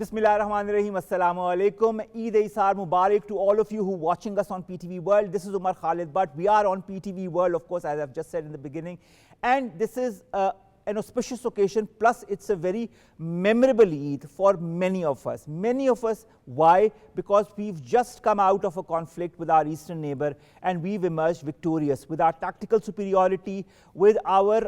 Bismillahirrahmanirrahim. Assalamu alaikum. Eid Isar Mubarak to all of you who are watching us on PTV World. This is Omar Khalid, but we are on PTV World, of course, as I've just said in the beginning. And this is an auspicious occasion, plus it's a very memorable Eid for many of us. Many of us, why? Because we've just come out of a conflict with our eastern neighbor and we've emerged victorious with our tactical superiority, with our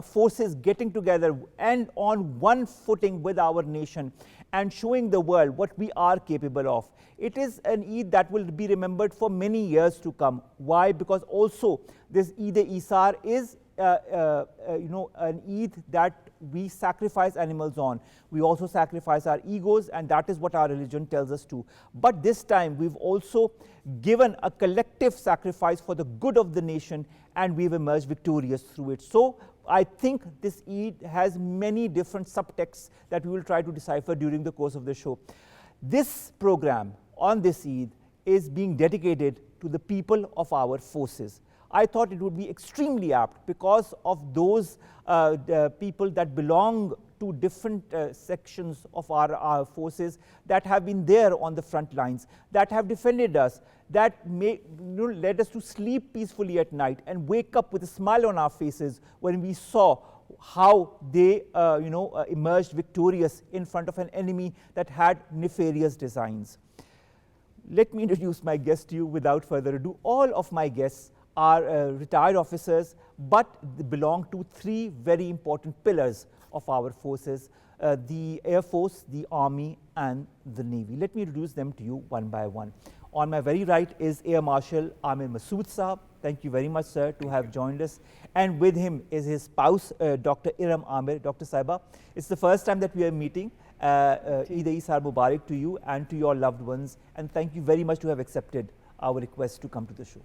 forces getting together and on one footing with our nation and showing the world what we are capable of. It is an Eid that will be remembered for many years to come. Why? Because also this Eid-e-Isar is an Eid that we sacrifice animals on. We also sacrifice our egos, and that is what our religion tells us to. But this time we've also given a collective sacrifice for the good of the nation, and we've emerged victorious through it. So I think this Eid has many different subtexts that we will try to decipher during the course of the show. This program on this Eid is being dedicated to the people of our forces. I thought it would be extremely apt because of those people that belong to different sections of our forces that have been there on the front lines, that have defended us, that led us to sleep peacefully at night and wake up with a smile on our faces when we saw how they emerged victorious in front of an enemy that had nefarious designs. Let me introduce my guest to you without further ado. All of my guests are retired officers, but they belong to three very important pillars of our forces, the Air Force, the Army and the Navy. Let me introduce them to you one by one. On my very right is Air Marshal Amir Masood Sahab. Thank you very much, sir, to have joined us. And with him is his spouse, Dr. Iram Aamir. Dr. Saiba, it's the first time that we are meeting. Eid Isar Mubarak to you and to your loved ones. And thank you very much to have accepted our request to come to the show.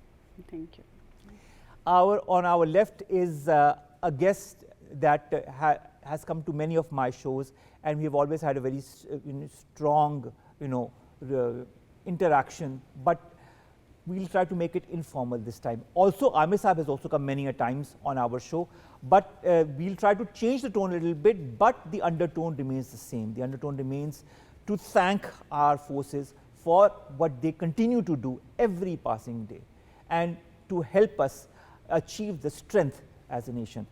Thank you. On our left is a guest that has come to many of my shows, and we have always had a very strong interaction, but we'll try to make it informal this time. Also, Amir Sahab has also come many a times on our show, but we'll try to change the tone a little bit, but the undertone remains the same. The undertone remains to thank our forces for what they continue to do every passing day and to help us achieve the strength as a nation.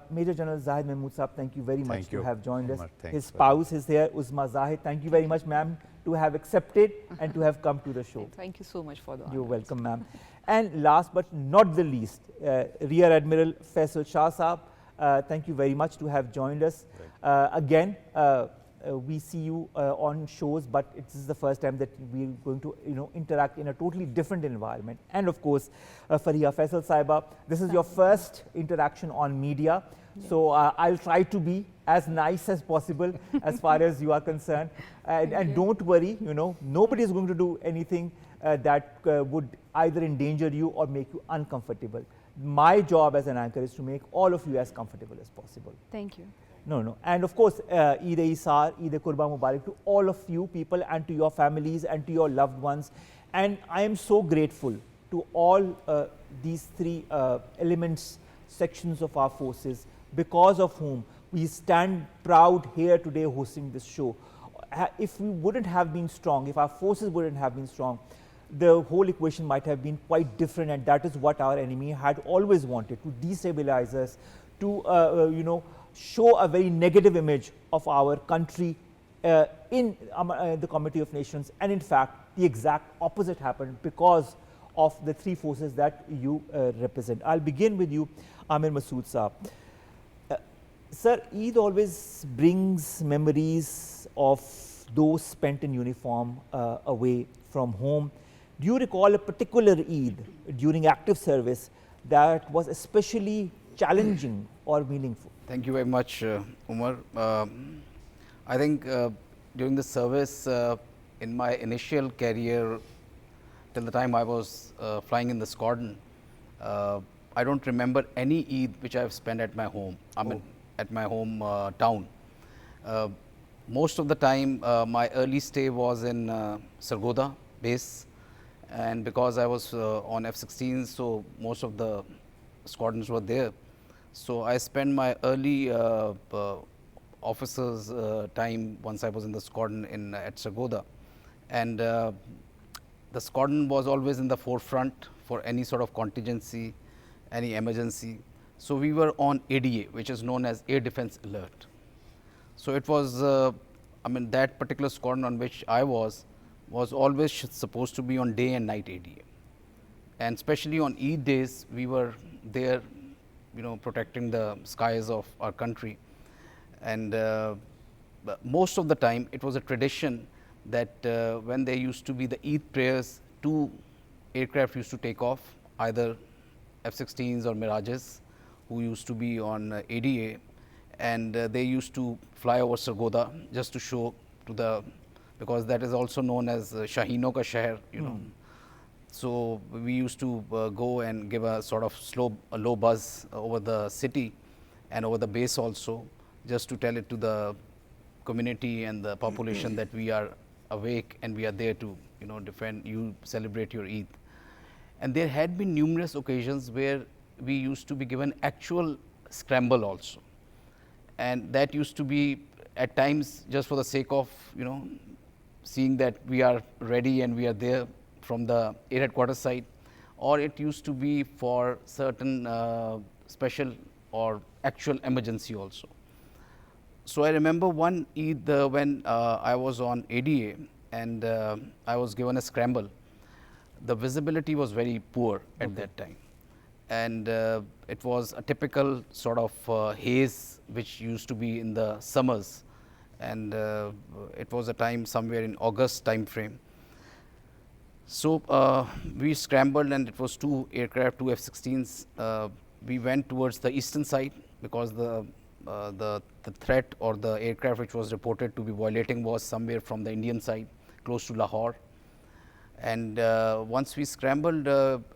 Major General Zahid Mahmood Sahab, thank you very much to have joined us. His spouse is here, Uzma Zahid. Thank you very much, ma'am, to have accepted and to have come to the show. Thank you so much for the honor. You're welcome, ma'am. And last but not the least, Rear Admiral Faisal Shah Sahab, thank you very much to have joined us. Again, we see you on shows, but it is the first time that we're going to interact in a totally different environment. And of course, Fareeha Faisal Saiba, this is your first interaction on media. Yes. So I'll try to be as nice as possible as far as you are concerned. And don't worry, nobody is going to do anything that would either endanger you or make you uncomfortable. My job as an anchor is to make all of you as comfortable as possible. Thank you. No. And of course, Eid Isar, Eid Qurba Mubarak to all of you people and to your families and to your loved ones. And I am so grateful to all these three elements, sections of our forces, because of whom we stand proud here today hosting this show. If we wouldn't have been strong, if our forces wouldn't have been strong, the whole equation might have been quite different, and that is what our enemy had always wanted, to destabilize us, to show a very negative image of our country in the Committee of Nations. And in fact, the exact opposite happened because of the three forces that you represent. I'll begin with you, Amir Masood Sahab. Sir, Eid always brings memories of those spent in uniform away from home. Do you recall a particular Eid during active service that was especially challenging or meaningful? Thank you very much, Umar. I think during the service, in my initial career, till the time I was flying in the squadron, I don't remember any Eid which I have spent at my home, at my home town. Most of the time, my early stay was in Sargodha base, and because I was on F-16, so most of the squadrons were there. So I spent my early officers' time once I was in the squadron at Sargodha. And the squadron was always in the forefront for any sort of contingency, any emergency. So we were on ADA, which is known as Air Defense Alert. So it was, I mean, that particular squadron on which I was always supposed to be on day and night ADA. And especially on Eid days, we were there, you know, protecting the skies of our country. And most of the time, it was a tradition that when there used to be the Eid prayers, 2 aircraft used to take off, either F-16s or Mirages, who used to be on ADA, and they used to fly over Sargodha just to show to the, because that is also known as Shahino ka Sheher, you know. So we used to go and give a sort of a low buzz over the city and over the base also, just to tell it to the community and the population that we are awake and we are there to, you know, defend you, celebrate your Eid. And there had been numerous occasions where we used to be given actual scramble also, and that used to be at times just for the sake of, you know, seeing that we are ready and we are there from the air headquarters side, or it used to be for certain special or actual emergency also. So I remember one Eid when I was on ADA and I was given a scramble. The visibility was very poor at that time, and it was a typical sort of haze which used to be in the summers, and it was a time somewhere in August time frame. So we scrambled, and it was 2 aircraft, 2 F-16s. We went towards the eastern side because the threat or the aircraft which was reported to be violating was somewhere from the Indian side, close to Lahore. And once we scrambled,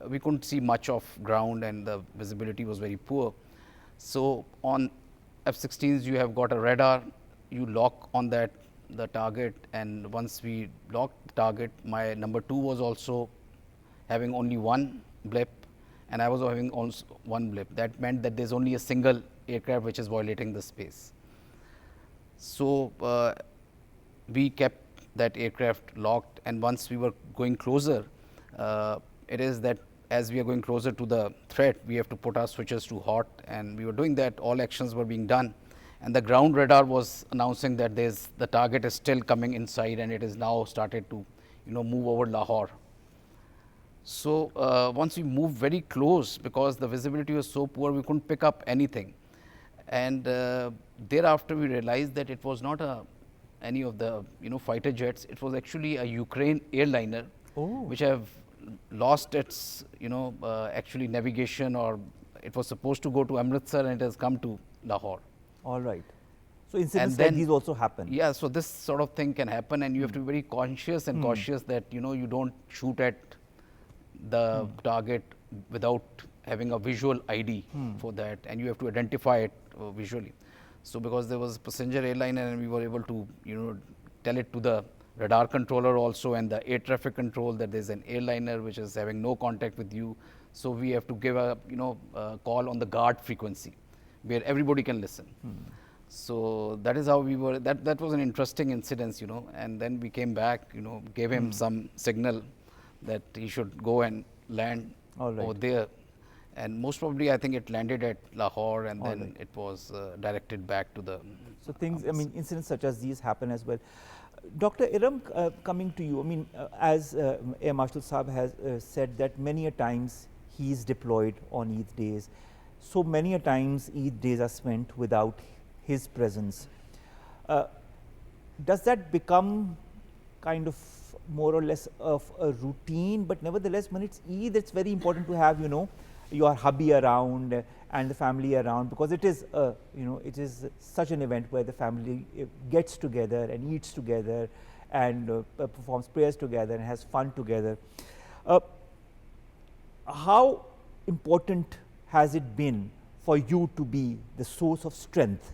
we couldn't see much of ground and the visibility was very poor. So on F-16s, you have got a radar, you lock on that, the target, and once we locked the target, my number 2 was also having only 1 blip, and I was having also 1 blip. That meant that there's only a single aircraft which is violating the space. So we kept that aircraft locked, and once we were going closer, it is that as we are going closer to the threat, we have to put our switches to hot, and we were doing that. All actions were being done, and the ground radar was announcing that the target is still coming inside, and it is now started to, you know, move over Lahore. So once we moved very close, because the visibility was so poor, we couldn't pick up anything, and thereafter we realized that it was not any of the, you know, fighter jets. It was actually a Ukraine airliner, which have lost its, you know, actually navigation, or it was supposed to go to Amritsar and it has come to Lahore. All right. So incidents like these also happen. Yeah, so this sort of thing can happen, and you have to be very conscious and cautious that, you know, you don't shoot at the target without having a visual ID for that, and you have to identify it visually. So because there was a passenger airliner, and we were able to, you know, tell it to the radar controller also and the air traffic control that there's an airliner which is having no contact with you. So we have to give a, you know, call on the guard frequency where everybody can listen. So that is how we were. That was an interesting incident, you know. And then we came back, you know, gave him some signal that he should go and land over there. And most probably, I think it landed at Lahore, and then it was directed back to the. So things, I mean, incidents such as these happen as well. Dr. Iram, coming to you, I mean, as Air Marshal Saab has said that many a times he is deployed on Eid days. So many a times Eid days are spent without his presence. Does that become kind of more or less of a routine? But nevertheless, when it's Eid, it's very important to have, you know, your hubby around and the family around, because it is, you know, it is such an event where the family gets together and eats together and performs prayers together and has fun together. How important has it been for you to be the source of strength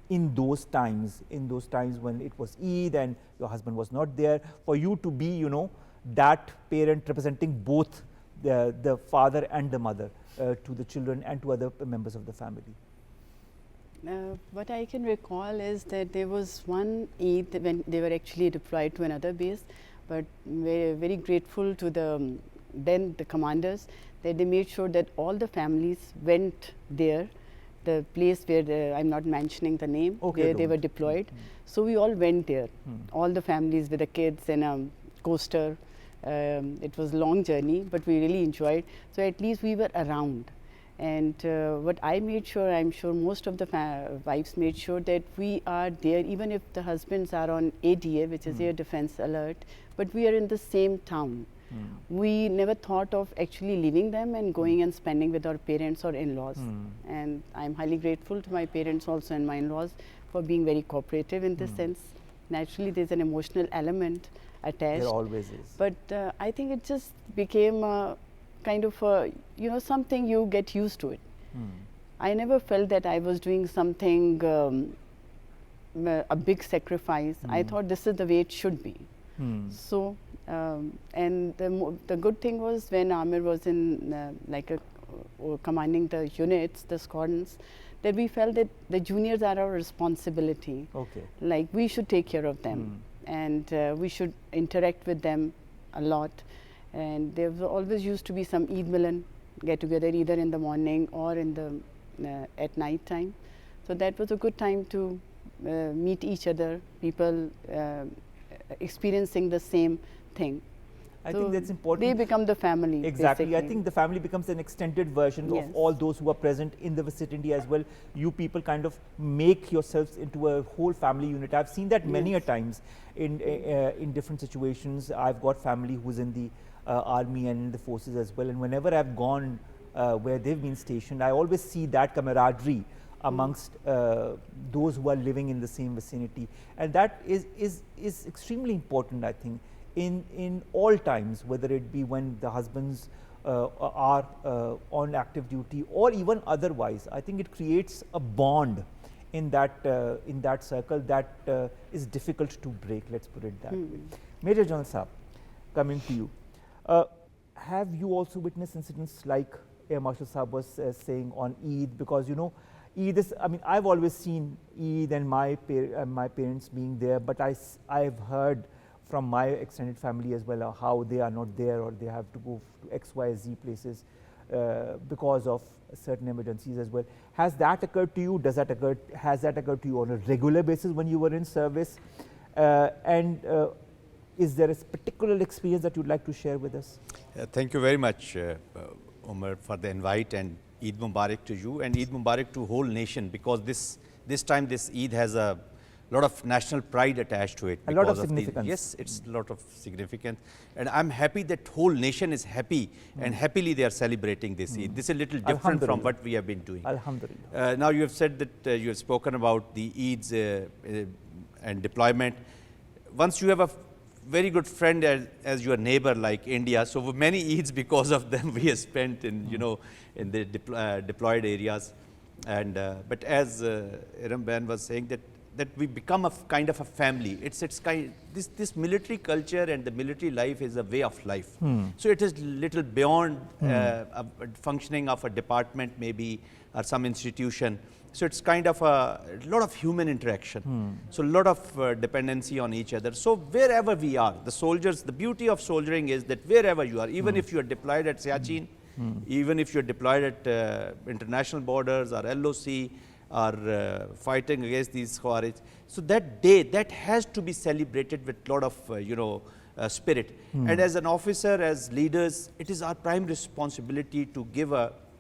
in those times when it was Eid and your husband was not there, for you to be, you know, that parent representing both the father and the mother to the children and to other members of the family? What I can recall is that there was one Eid when they were actually deployed to another base, but very grateful to the then the commanders that they made sure that all the families went there, the place where I'm not mentioning the name, Okay, where they were don't. deployed. So we all went there, Hmm. all the families with the kids in a coaster. It was a long journey, but we really enjoyed. So at least we were around. And what I made sure, I'm sure most of the wives made sure that we are there, even if the husbands are on ADA, which is Air Defense Alert, but we are in the same town. We never thought of actually leaving them and going and spending with our parents or in-laws. And I'm highly grateful to my parents also and my in-laws for being very cooperative in this sense. Naturally, there's an emotional element attached. There always is. But I think it just became a kind of a, something you get used to it. I never felt that I was doing something, a big sacrifice. I thought this is the way it should be. So, and the good thing was when Amir was in commanding the units, the squadrons, that we felt that the juniors are our responsibility. Okay. Like we should take care of them and we should interact with them a lot. And there always used to be some Eid Milan get together either in the morning or in the at night time. So that was a good time to meet each other, people experiencing the same thing. I So think that's important. They become the family. Exactly. I basically. think the family becomes an extended version Yes. of all those who are present in the vicinity as well. You people kind of make yourselves into a whole family unit. I've seen that many a times in different situations. I've got family who's in the army and in the forces as well. And whenever I've gone where they've been stationed, I always see that camaraderie amongst those who are living in the same vicinity. And that is extremely important, I think, in all times, whether it be when the husbands are on active duty or even otherwise. I think it creates a bond in that circle that is difficult to break, let's put it that way. Major General Saab, coming to you. Have you also witnessed incidents like Air Marshal Saab was saying on Eid? Because Eid is, I mean, I've always seen Eid and my parents being there, but I've heard from my extended family as well how they are not there or they have to go to X, Y, Z places because of certain emergencies as well. Has that occurred to you? Has that occurred to you on a regular basis when you were in service? Is there a particular experience that you'd like to share with us? Thank you very much, Omar, for the invite, and Eid Mubarak to you and Eid Mubarak to whole nation, because this time this Eid has a lot of national pride attached to it. A lot of significance. Yes, it's a lot of significance. And I'm happy that whole nation is happy and happily they are celebrating this Eid. This is a little different from what we have been doing. Alhamdulillah. Now you have said that you have spoken about the Eids and deployment. Once you have a very good friend as your neighbor like India, so many Eids because of them we have spent in, in the deployed areas. And but as Iram was saying that we become a kind of a family. It's this military culture and the military life is a way of life. So it is little beyond a functioning of a department maybe or some institution. So it's kind of a lot of human interaction. So a lot of dependency on each other. So wherever we are, the soldiers, the beauty of soldiering is that wherever you are, even if you are deployed at Siachen, even if you're deployed at international borders or LOC, or fighting against these Khawarij. So that day, that has to be celebrated with a lot of, spirit. And as an officer, as leaders, it is our prime responsibility to give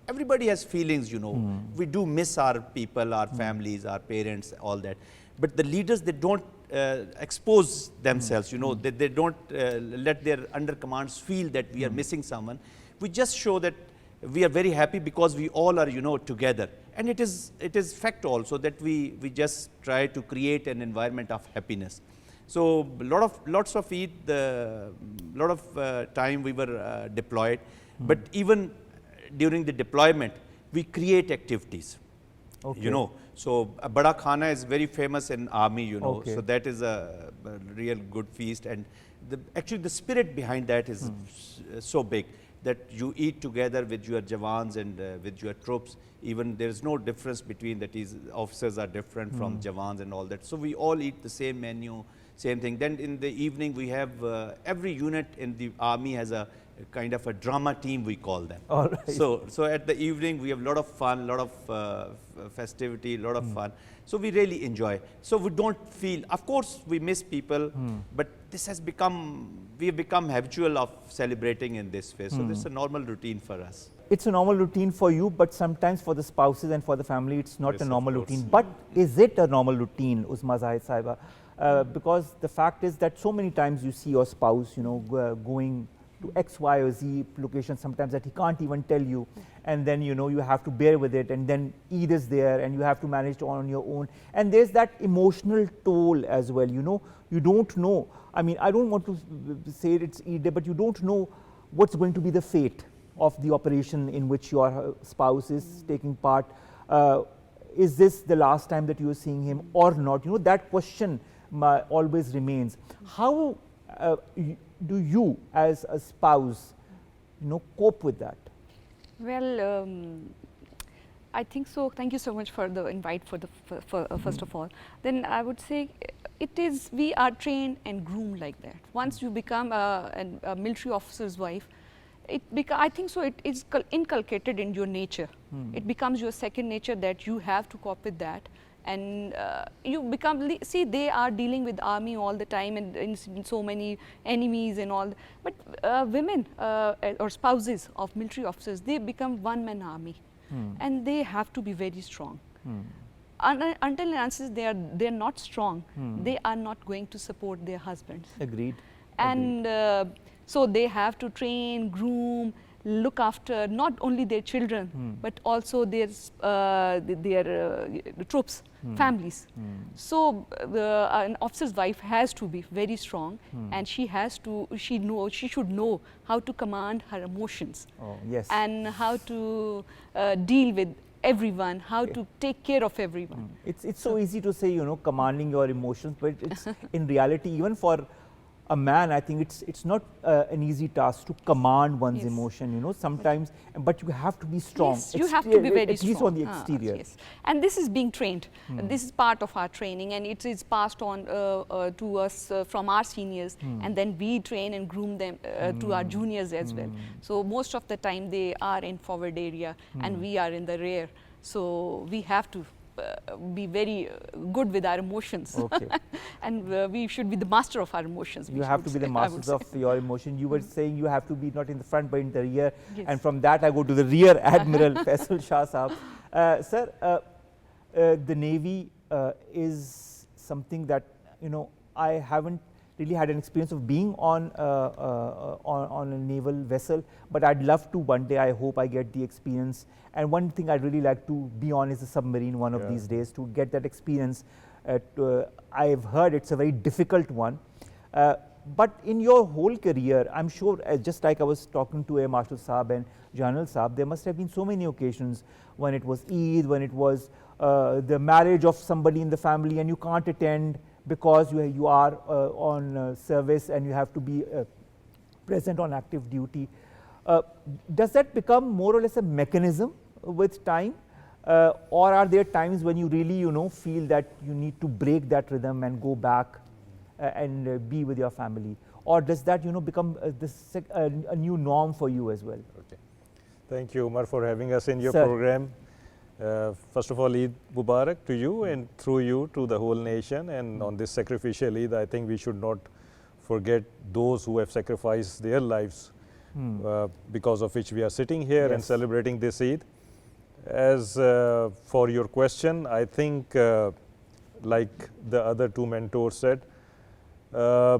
everybody has feelings, We do miss our people, our families, our parents, all that. But the leaders, they don't expose themselves, they don't let their undercommands feel that we are missing someone. We just show that we are very happy because we all are, together. And it is fact also that we just try to create an environment of happiness. So lots of Eid, lot of time we were deployed, but even during the deployment, we create activities. Okay. So a Bada Khana is very famous in army, Okay. so that is a real good feast, and actually the spirit behind that is so big. that you eat together with your Jawans and with your troops. Even there is no difference between that is officers are different from Jawans and all that. So we all eat the same menu, same thing. Then in the evening we have every unit in the army has a kind of a drama team, we call them. All right. So at the evening we have a lot of fun, a lot of festivity, a lot of fun. So we really enjoy. So we don't feel, of course we miss people, but this has become, we have become habitual of celebrating in this way. So this is a normal routine for us. It's a normal routine for you, but sometimes for the spouses and for the family, it's not Yes, a of normal course. routine. But is it a normal routine, Uzma Zahid Sahiba? Because the fact is that so many times you see your spouse, you know, going to X, Y, or Z location sometimes that he can't even tell you, and then you know you have to bear with it, and then Eid is there, and you have to manage it on your own, and there's that emotional toll as well. You know, you don't know. I mean, I don't want to say it's Eid, but you don't know what's going to be the fate of the operation in which your spouse is taking part. Is this the last time that you are seeing him or not? You know, that question always remains. How do you as a spouse, you know, cope with that? Well, I think so. Thank you so much for the invite for the first of all. Then I would say it is, we are trained and groomed like that. Once you become a military officer's wife, I think so it is inculcated in your nature. It becomes your second nature that you have to cope with that. And you become, see, they are dealing with army all the time and so many enemies and all. But women or spouses of military officers, they become one-man army. And they have to be very strong. Until and unless they are not strong, they are not going to support their husbands. Agreed. And so they have to train, groom, look after not only their children, but also their troops, families. So an officer's wife has to be very strong, and she should know how to command her emotions. Oh, yes. And how to deal with everyone, how to take care of everyone. It's so easy to say, you know, commanding your emotions, but it's in reality, even for a man, I think it's not an easy task to command one's emotion, you know, sometimes, but you have to be strong. Yes, you have to be very strong. At least strong. on the exterior. Yes. And this is being trained. This is part of our training, and it is passed on to us from our seniors, and then we train and groom them to our juniors as well. So most of the time they are in forward area and we are in the rear. So we have to be very good with our emotions. Okay. And we should be the master of our emotions. You have to be the masters of your emotion. You were saying you have to be not in the front but in the rear. Yes. And from that I go to the rear, Admiral Faisal Shah Sahab. Sir, the Navy is something that, you know, I haven't really had an experience of being on a naval vessel, but I'd love to one day. I hope I get the experience. And one thing I'd really like to be on is a submarine one of these days, to get that experience. I've heard it's a very difficult one. But in your whole career, I'm sure, just like I was talking to a Marshal Saab and General Saab, there must have been so many occasions when it was Eid, when it was the marriage of somebody in the family and you can't attend because you are on service and you have to be present on active duty. Does that become more or less a mechanism with time? Or are there times when you really, you know, feel that you need to break that rhythm and go back and be with your family? Or does that, you know, become a new norm for you as well? Okay. Thank you, Omar, for having us in your Sir. program. First of all, Eid Mubarak to you and through you to the whole nation. And on this sacrificial Eid, I think we should not forget those who have sacrificed their lives because of which we are sitting here and celebrating this Eid. As for your question, I think like the other two mentors said, I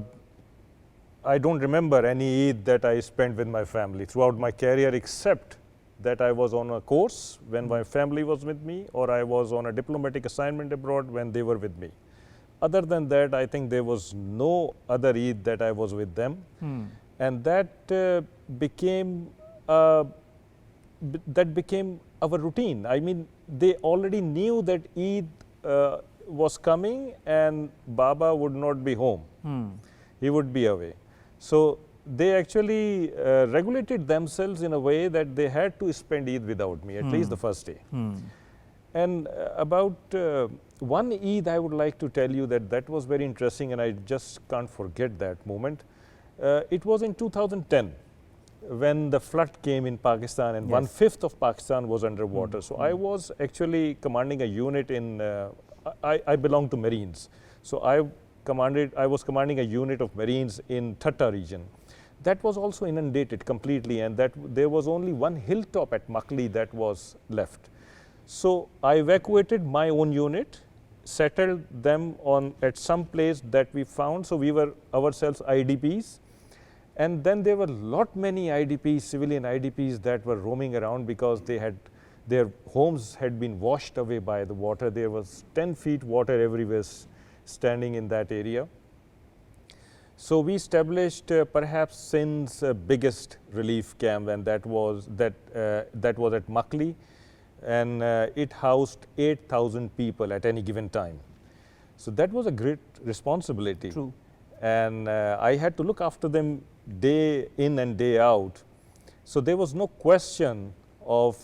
don't remember any Eid that I spent with my family throughout my career, except that I was on a course when my family was with me, or I was on a diplomatic assignment abroad when they were with me. Other than that, I think there was no other Eid that I was with them. And that became our routine. I mean, they already knew that Eid was coming and Baba would not be home. He would be away. So they actually regulated themselves in a way that they had to spend Eid without me, at least the first day. And about one Eid, I would like to tell you that was very interesting, and I just can't forget that moment. It was in 2010 when the flood came in Pakistan, and 1/5 of Pakistan was underwater. So I was actually commanding a unit in, I belong to Marines. So I was commanding a unit of Marines in Thatta region. That was also inundated completely, and that there was only one hilltop at Makli that was left. So I evacuated my own unit, settled them at some place that we found. So we were ourselves IDPs. And then there were many IDPs, civilian IDPs, that were roaming around because their homes had been washed away by the water. There was 10 feet water everywhere standing in that area. So we established perhaps Sindh's biggest relief camp, and that was at Makli, and it housed 8,000 people at any given time. So that was a great responsibility. True. And I had to look after them day in and day out. So there was no question of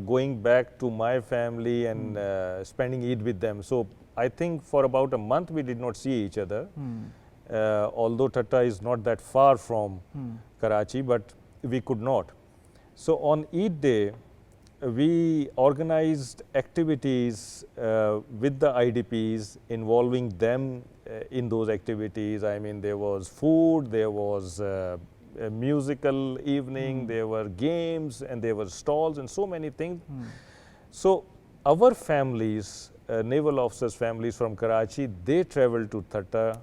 going back to my family and spending Eid with them. So I think for about a month we did not see each other. Although Thatta is not that far from Karachi, but we could not. So on Eid day, we organized activities with the IDPs, involving them in those activities. I mean, there was food, there was a musical evening, there were games, and there were stalls and so many things. So our families, naval officers' families from Karachi, they traveled to Thatta,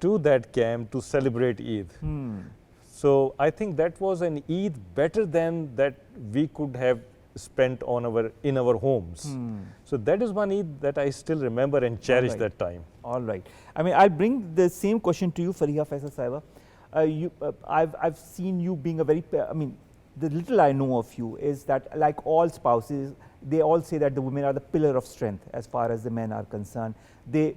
to that camp to celebrate Eid. So I think that was an Eid better than that we could have spent in our homes. So that is one Eid that I still remember and cherish that time. All right. I mean, I'll bring the same question to you, Fareeha Faisal Sahiba. I've seen you being a very, I mean, the little I know of you is that, like all spouses, they all say that the women are the pillar of strength as far as the men are concerned. They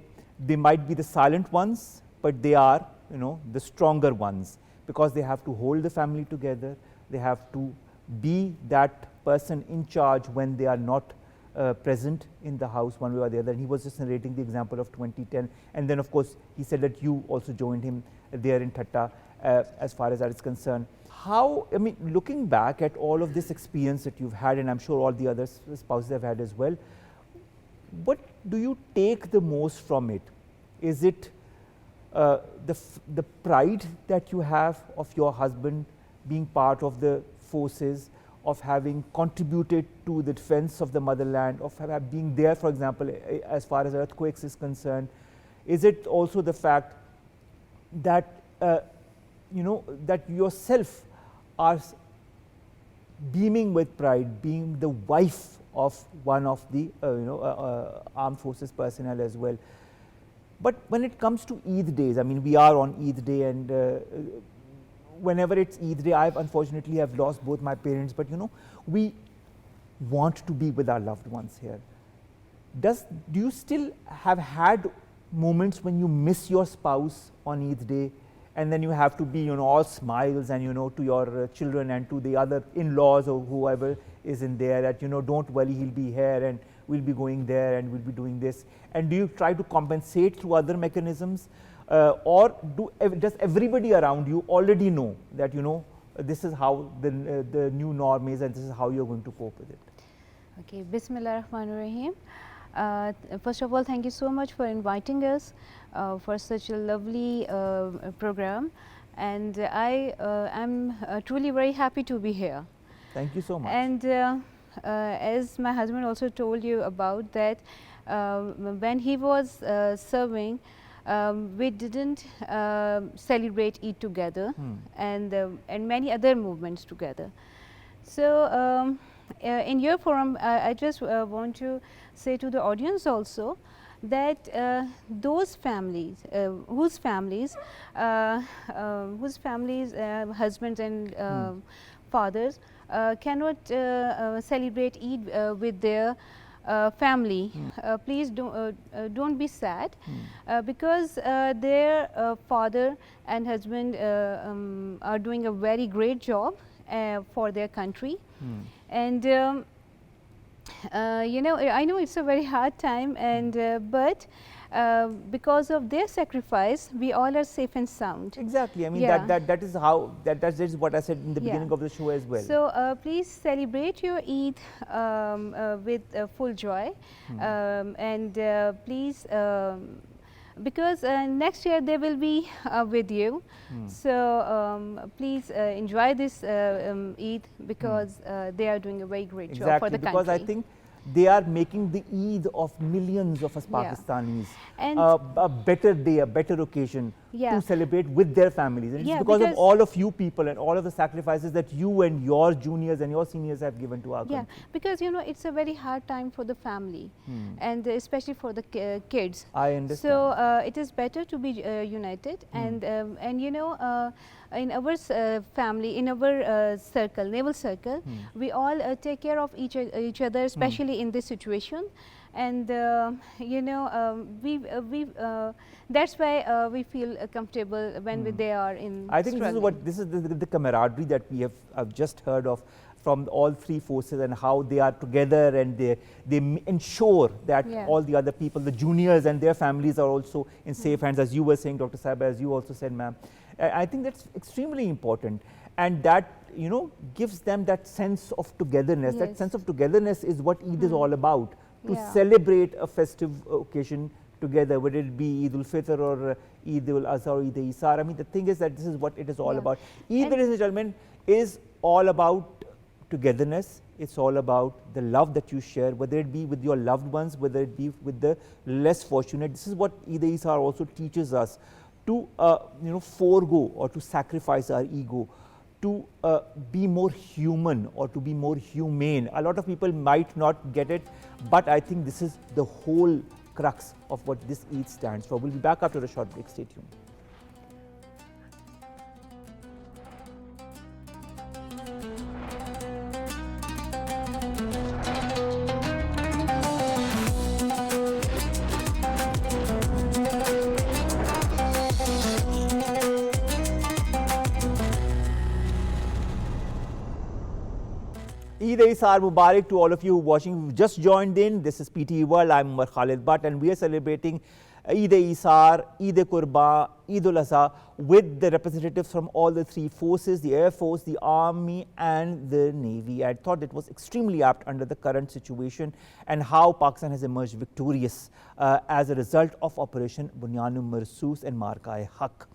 might be the silent ones, but they are, the stronger ones, because they have to hold the family together. They have to be that person in charge when they are not present in the house one way or the other. And he was just narrating the example of 2010. And then, of course, he said that you also joined him there in Thatta as far as that is concerned. How, I mean, looking back at all of this experience that you've had, and I'm sure all the other spouses have had as well, what do you take the most from it? Is it the pride that you have of your husband being part of the forces, of having contributed to the defense of the motherland, of being there, for example, as far as earthquakes is concerned? Is it also the fact that, that yourself are beaming with pride, being the wife of one of the, armed forces personnel as well? But when it comes to Eid days, I mean, we are on Eid day, and whenever it's Eid day, I've unfortunately have lost both my parents, but we want to be with our loved ones here. Do you still have had moments when you miss your spouse on Eid day, and then you have to be, all smiles, and to your children and to the other in-laws or whoever is in there, that don't worry, he'll be here and we'll be going there and we'll be doing this? And do you try to compensate through other mechanisms? Or does everybody around you already know that, this is how the new norm is and this is how you're going to cope with it? Okay, Bismillah Rahman Rahim. First of all, thank you so much for inviting us for such a lovely program, and I am truly very happy to be here. Thank you so much. And as my husband also told you about that, when he was serving, we didn't celebrate Eid together, and many other movements together. So in your forum, I just want to say to the audience also that those families whose families husbands and fathers cannot celebrate Eid with their family, please don't be sad, because their father and husband are doing a very great job for their country. And you know, I know it's a very hard time, and but because of their sacrifice, we all are safe and sound. Exactly. I mean, Yeah. that is how, that is what I said in the Yeah. beginning of the show as well. So please celebrate your Eid with full joy, and please, because next year they will be with you. So please enjoy this Eid, because they are doing a very great job for Exactly, the because country. I think they are making the Eid of millions of us Yeah. Pakistanis And a better day, a better occasion Yeah. to celebrate with their families. And Yeah, it's because of because- all of you people and all of the sacrifices that you and your juniors and your seniors have given to our yeah, country. because you know, it's a very hard time for the family, and especially for the kids. I understand. So it is better to be united, and you know, in our family, in our circle, naval circle, we all take care of each other, especially in this situation. And you know, that's why we feel comfortable when they are in. I think struggling. this is the camaraderie that we have just heard of from all three forces, and how they are together, and they ensure that Yeah. all the other people, the juniors and their families, are also in safe hands, as you were saying, Dr. Saib, as you also said, ma'am. I think that's extremely important, and that, you know, gives them that sense of togetherness. That Yes. sense of togetherness is what Eid is all about, to Yeah. celebrate a festive occasion together, whether it be Eid ul-Fitr or Eid ul-Adha or Eid al-Isar. I mean, the thing is that this is what it is all Yeah. about. Eid, And- ladies and gentlemen, is all about togetherness. It's all about the love that you share, whether it be with your loved ones, whether it be with the less fortunate. This is what Eid al-Isar also teaches us, to you know, forego or to sacrifice our ego, to be more human or to be more humane. A lot of people might not get it, but I think this is the whole crux of what this Eid stands for. We'll be back after a short break. Stay tuned. Eid al-Isar Mubarak to all of you watching. Who've just joined in. This is PTE World. I'm Omar Khalid, and we are celebrating Eid al-Isar, Eid al-Qurba, Eid al-Adha with the representatives from all the three forces, the Air Force, the Army and the Navy. I thought it was extremely apt under the current situation and how Pakistan has emerged victorious as a result of Operation Bunyan Marsoos and Marka-e-Haq.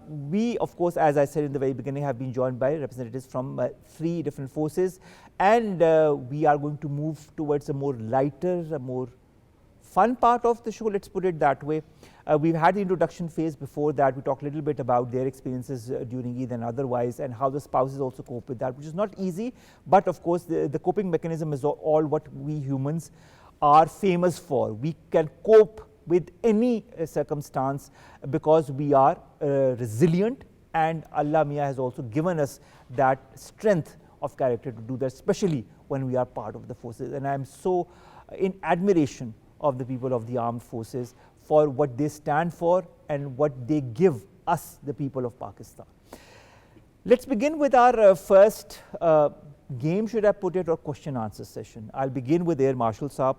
We, of course, as I said in the very beginning, have been joined by representatives from three different forces, and we are going to move towards a more lighter, a more fun part of the show, let's put it that way. We've had the introduction phase. Before that, we talked a little bit about their experiences during Eid and otherwise, and how the spouses also cope with that, which is not easy, but of course the coping mechanism is all what we humans are famous for. We can cope with any circumstance because we are resilient, and Allah Mia has also given us that strength of character to do that, especially when we are part of the forces. And I am so in admiration of the people of the armed forces for what they stand for and what they give us, the people of Pakistan. Let's begin with our first game, should I put it, or question answer session. I'll begin with Air Marshal Saab.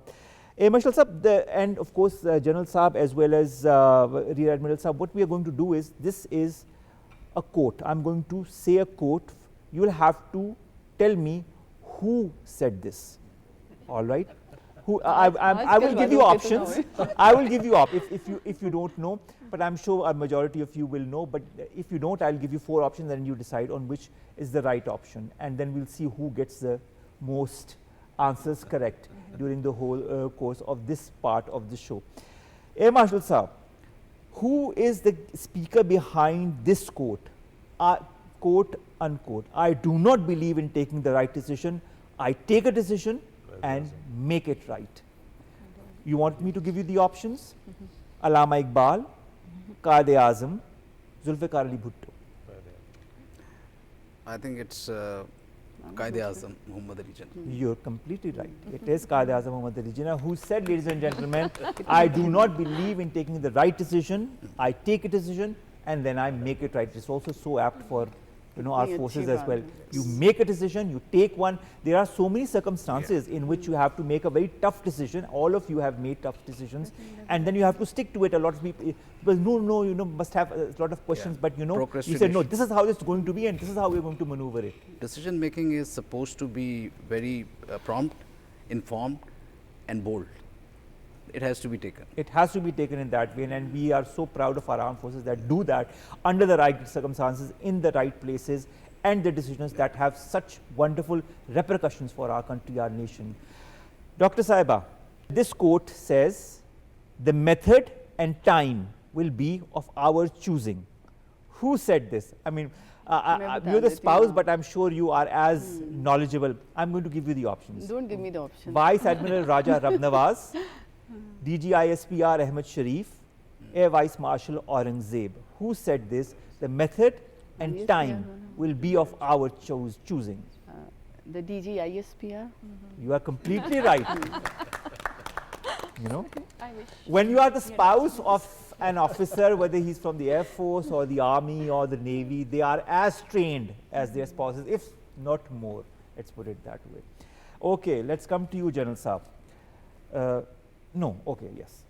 Air Marshal Saab, and of course General Saab as well as Rear Admiral Saab, what we are going to do is, this is a quote. I'm going to say a quote. You will have to tell me who said this. All right? Who, I will give you options. I will give you if you don't know, but I'm sure a majority of you will know. But if you don't, I'll give you 4 options, and you decide on which is the right option, and then we'll see who gets the most answers correct during the whole course of this part of the show. Air Marshal Saab, who is the speaker behind this quote? Quote unquote. I do not believe in taking the right decision. I take a decision and make it right. You want me to give you the options? Allama Iqbal, Quaid-e-Azam, Zulfikar Ali Bhutto. I think it's Qaid-e-Azam Muhammad Ali Jinnah. You're completely right. It is Qaid-e-Azam Muhammad Ali Jinnah who said, ladies and gentlemen, I do not believe in taking the right decision. I take a decision and then I make it right. It's also so apt for our We forces achieve as our well. goals. You make a decision, you take one. There are so many circumstances in which you have to make a very tough decision. All of you have made tough decisions, and then you have to stick to it. A lot of people, no, must have a lot of questions, but you said, no, Procrastination. this is how it's going to be and this is how we're going to maneuver it. Decision making is supposed to be very prompt, informed, and bold. It has to be taken. It has to be taken in that way, and we are so proud of our armed forces that do that under the right circumstances, in the right places, and the decisions that have such wonderful repercussions for our country, our nation. Dr. Sahiba, this quote says, the method and time will be of our choosing. Who said this? I mean, you're the spouse, but I'm sure you are as knowledgeable. I'm going to give you the options. Don't give me the option. Vice Admiral Raja Rabnawaz, DGISPR Ahmed Sharif, Air Vice Marshal Aurangzeb. Who said this? The method and ISPR, time will be of our choosing. The DG ISPR. You are completely right. When you are the spouse of an officer, whether he's from the Air Force or the Army or the Navy, they are as trained as their spouses, if not more. Let's put it that way. Okay, let's come to you, General Saab. Yes.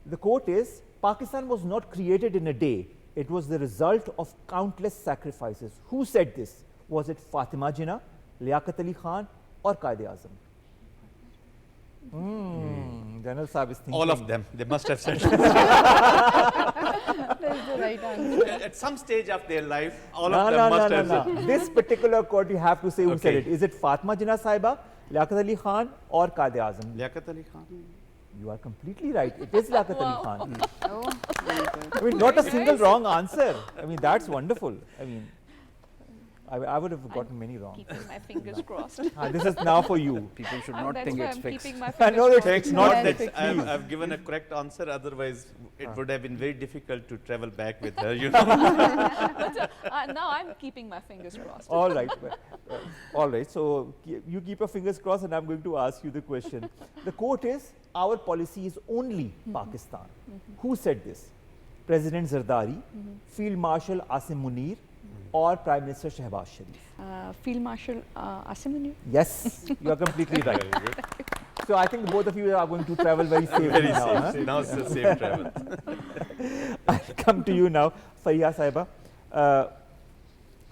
The quote is, Pakistan was not created in a day. It was the result of countless sacrifices. Who said this? Was it Fatima Jinnah, Liaquat Ali Khan, or Qaid-e-Azam? General Saab is thinking. All of them. They must have said That's the right answer. at some stage of their life, all of them must have said. This particular quote you have to say who said Okay. it. Is it Fatima Jinnah Sahiba, Liaquat Ali Khan, or Qaid-e-Azam? Liaquat Ali Khan. You are completely right. It is Liaquat Ali Khan. Oh, very good. I mean, not a single wrong answer. I mean, that's wonderful. I mean, I would have gotten many wrong. Keeping my fingers crossed. This is now for you. People should not That's think why it's I'm fixed. keeping my I fingers know it's crossed. it's not Yes. that. I've given a correct answer, otherwise it would have been very difficult to travel back with her, Now I'm keeping my fingers crossed. All right. All right. So you keep your fingers crossed, and I'm going to ask you the question. The quote is, our policy is only Pakistan. Who said this? President Zardari, Field Marshal Asim Munir, or Prime Minister Shehbaz Sharif? Field Marshal Asim Munir. Yes, you are completely right. So I think both of you are going to travel very safely Very now. safe. huh? Now it's the safe travel. I'll come to you now, Fareeha Sahiba.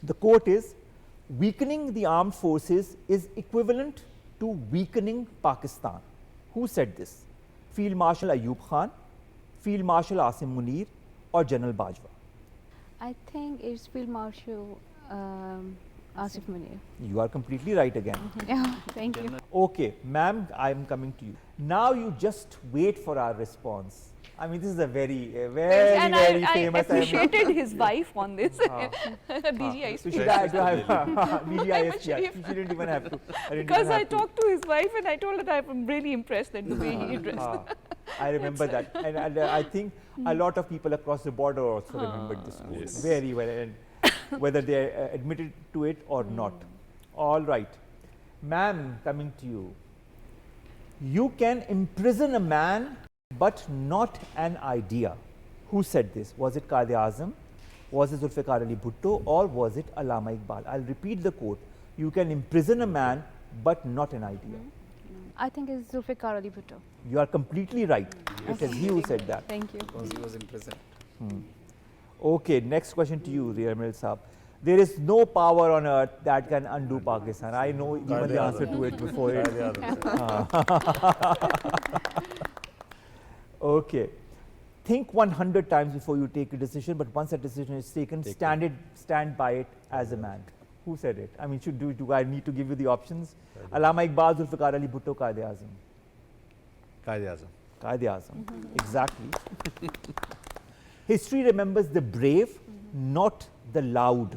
The quote is, weakening the armed forces is equivalent to weakening Pakistan. Who said this? Field Marshal Ayub Khan, Field Marshal Asim Munir, or General Bajwa? I think it's Field Marshal Asif Munir. You are completely right again. Yeah, thank you. Okay, ma'am, I am coming to you. Now you just wait for our response. I mean, this is a very And very I famous. appreciated his wife on this. So DGI. should I do have Ahmed DGIS? Sharif. She didn't even have to. Because I talked to his wife and I told her that I'm really impressed at the way he dressed. I remember that, and I think a lot of people across the border also remembered this quote Yes. very well, and whether they admitted to it or not. All right, ma'am, coming to you. You can imprison a man, but not an idea. Who said this? Was it Qaid-e-Azam? Was it Zulfikar Ali Bhutto? Or was it Allama Iqbal? I'll repeat the quote. You can imprison a man, but not an idea. I think it's Zulfikar Ali Bhutto. You are completely right. It is he who said that. Thank you. Because he was in prison. Okay, next question to you, Rehman Saab. There is no power on earth that can undo Pakistan. I know even the answer to it before it. Okay. Think 100 times before you take a decision, but once a decision is taken, stand by it as a man. Who said it? I mean, do I need to give you the options? Allama Iqbal, Zulfikar Ali Bhutto, Qaid-e-Azam. Qaid-e-Azam. Qaid-e-Azam, exactly. History remembers the brave, not the loud.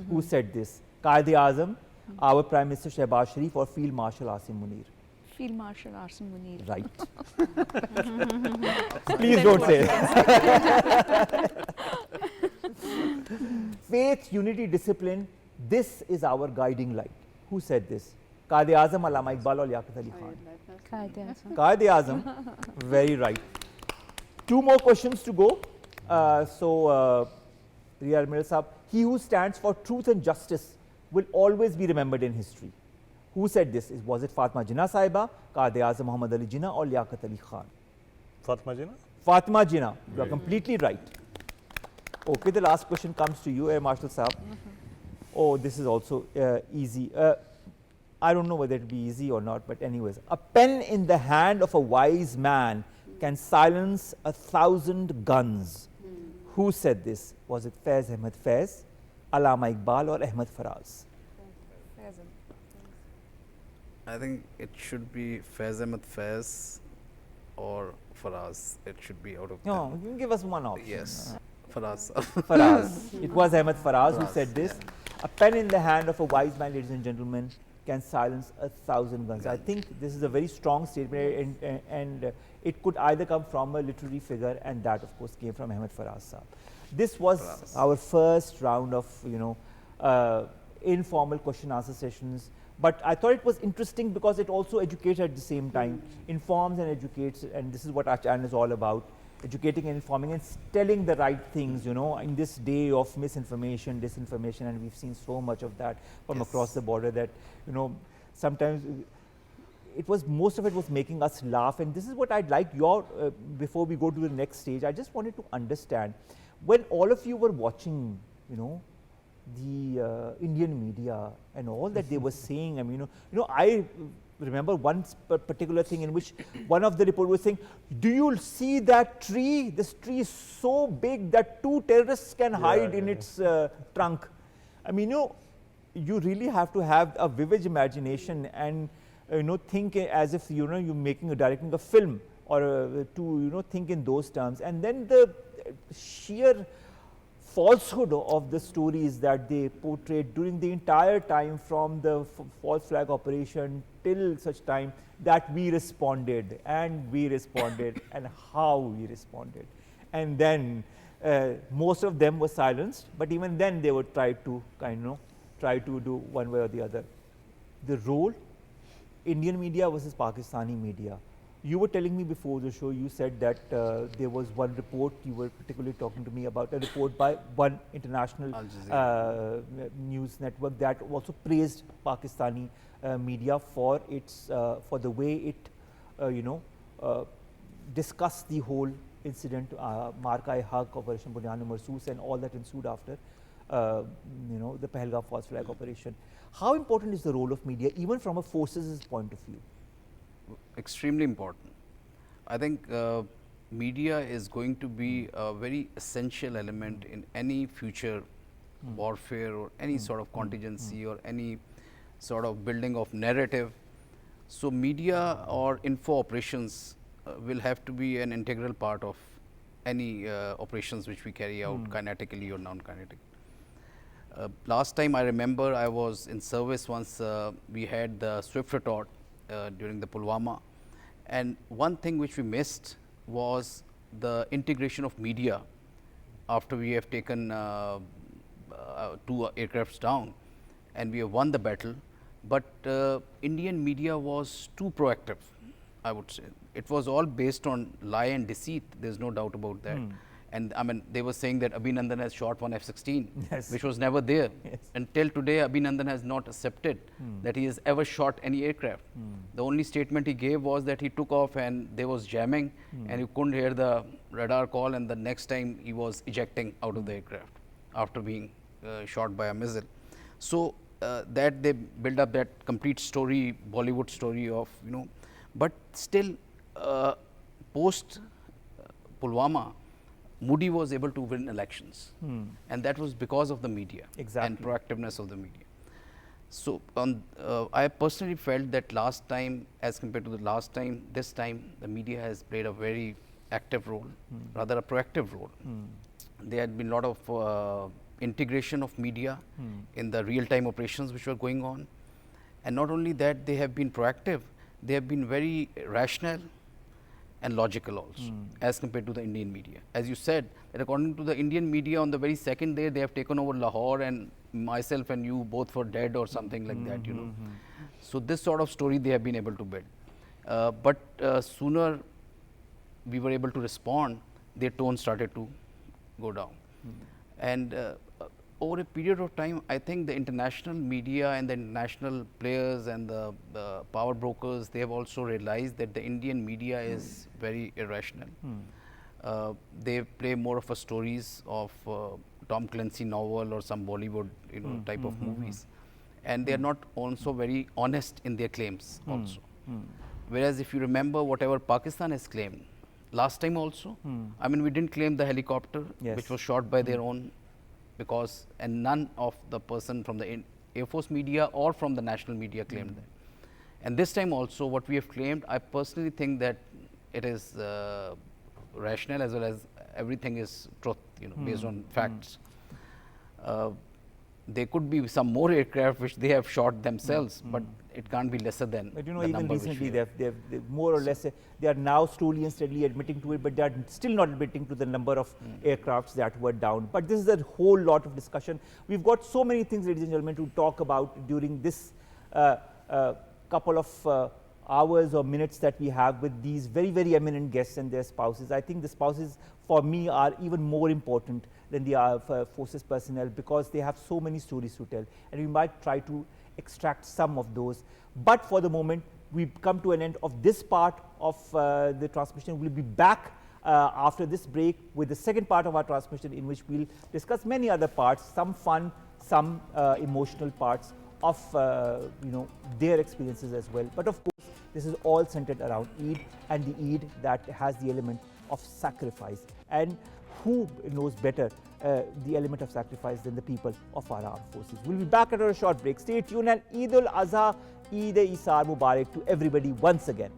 Who said this? Qaid-e-Azam, our Prime Minister Shehbaz Sharif, or Field Marshal Asim Munir? Field Marshal Asim Munir. Right. Please don't say it. Faith, unity, discipline, this is our guiding light. Who said this? Quaid-e-Azam, Allama Iqbal or Liaquat Ali Khan? Quaid-e-Azam, very right. 2 more questions to go. Rear Admiral Sahab, he who stands for truth and justice will always be remembered in history. Who said this? Was it Fatima Jinnah Sahiba, Quaid-e-Azam Muhammad Ali Jinnah or Liaquat Ali Khan? Fatima Jinnah? Fatima Jinnah, you are completely right. Okay, the last question comes to you, Marshal Sahab. Oh, this is also easy. I don't know whether it will be easy or not, but anyways. A pen in the hand of a wise man can silence 1,000 guns. Who said this? Was it Faiz Ahmed Faiz, Allama Iqbal or Ahmed Faraz? I think it should be Faiz Ahmed Faiz or Faraz. It should be out of No, them. you can give us one option. Yes, Faraz. Faraz. It was Ahmed Faraz who said this. A pen in the hand of a wise man, ladies and gentlemen, can silence 1,000 guns. I think this is a very strong statement, and it could either come from a literary figure, and that of course came from Ahmed Faraz Sahab. This was our first round of informal question answer sessions, but I thought it was interesting because it also educates at the same time, informs and educates, and this is what our channel is all about. Educating and informing and telling the right things, in this day of misinformation, disinformation, and we've seen so much of that from across the border that, sometimes most of it was making us laugh. And this is what I'd like before we go to the next stage, I just wanted to understand, when all of you were watching, the Indian media and all that they were saying, I remember one particular thing in which one of the reporters was saying, do you see that tree? This tree is so big that 2 terrorists can hide in its trunk. You really have to have a vivid imagination and think as if you're directing a film, or to think in those terms. And then the sheer falsehood of the stories that they portrayed during the entire time, from the false flag operation till such time that we responded and how we responded. And then most of them were silenced, but even then they would try to do one way or the other. The role, Indian media versus Pakistani media. You were telling me before the show, you said that there was one report, you were particularly talking to me about a report by one international news network that also praised Pakistani media for the way it discussed the whole incident, Marka-e-Haq, Operation Bunyaan-e-Marsoos, and all that ensued after the Pahalgam false flag operation. How important is the role of media, even from a forces point of view? Extremely important. I think media is going to be a very essential element in any future warfare or any sort of contingency or any sort of building of narrative. So media or info operations will have to be an integral part of any operations which we carry out kinetically or non-kinetic. Last time I remember I was in service once, we had the Swift retort during the Pulwama, and one thing which we missed was the integration of media after we have taken 2 aircrafts down and we have won the battle, but Indian media was too proactive, I would say. It was all based on lie and deceit, there is no doubt about that. And they were saying that Abhinandan has shot one F-16, which was never there. Until today, Abhinandan has not accepted that he has ever shot any aircraft. The only statement he gave was that he took off and there was jamming and you couldn't hear the radar call, and the next time he was ejecting out of the aircraft after being shot by a missile. So that they build up that complete story, Bollywood story of, but still post Pulwama, Modi was able to win elections, and that was because of the media and proactiveness of the media. So I personally felt that last time as compared to the last time, this time the media has played a very active role, rather a proactive role. There had been a lot of integration of media in the real-time operations which were going on, and not only that, they have been proactive, they have been very rational, and logical also as compared to the Indian media. As you said, that according to the Indian media, on the very second day they have taken over Lahore and myself and you both were dead or something like that, you know. So this sort of story they have been able to build. But sooner we were able to respond, their tone started to go down. And over a period of time, I think the international media and the international players and the power brokers, they have also realized that the Indian media is very irrational. They play more of a stories of Tom Clancy novel or some Bollywood, you know, type of movies. And they are not also very honest in their claims also. Whereas if you remember whatever Pakistan has claimed, last time also, I mean, we didn't claim the helicopter, which was shot by their own, because, and none of the person from the Air Force media or from the national media claimed that. And this time also, what we have claimed, I personally think that it is rational as well as everything is truth, you know, based on facts. There could be some more aircraft which they have shot themselves, but it can't be lesser than. But you know, the even number recently, they've more or less, they are now slowly and steadily admitting to it, but they are still not admitting to the number of aircrafts that were down. But this is a whole lot of discussion. We've got so many things, ladies and gentlemen, to talk about during this couple of hours or minutes that we have with these very, very eminent guests and their spouses. I think the spouses, for me, are even more important than the forces personnel, because they have so many stories to tell, and we might try to extract some of those. But for the moment, we've come to an end of this part of the transmission. We'll be back after this break with the second part of our transmission, in which we'll discuss many other parts, some fun, some emotional parts of you know, their experiences as well. But of course, this is all centered around Eid, and the Eid that has the element of sacrifice. And who knows better the element of sacrifice than the people of our armed forces? We'll be back after a short break. Stay tuned, and Eid al-Adha, Eid-e-Isar Mubarak to everybody once again.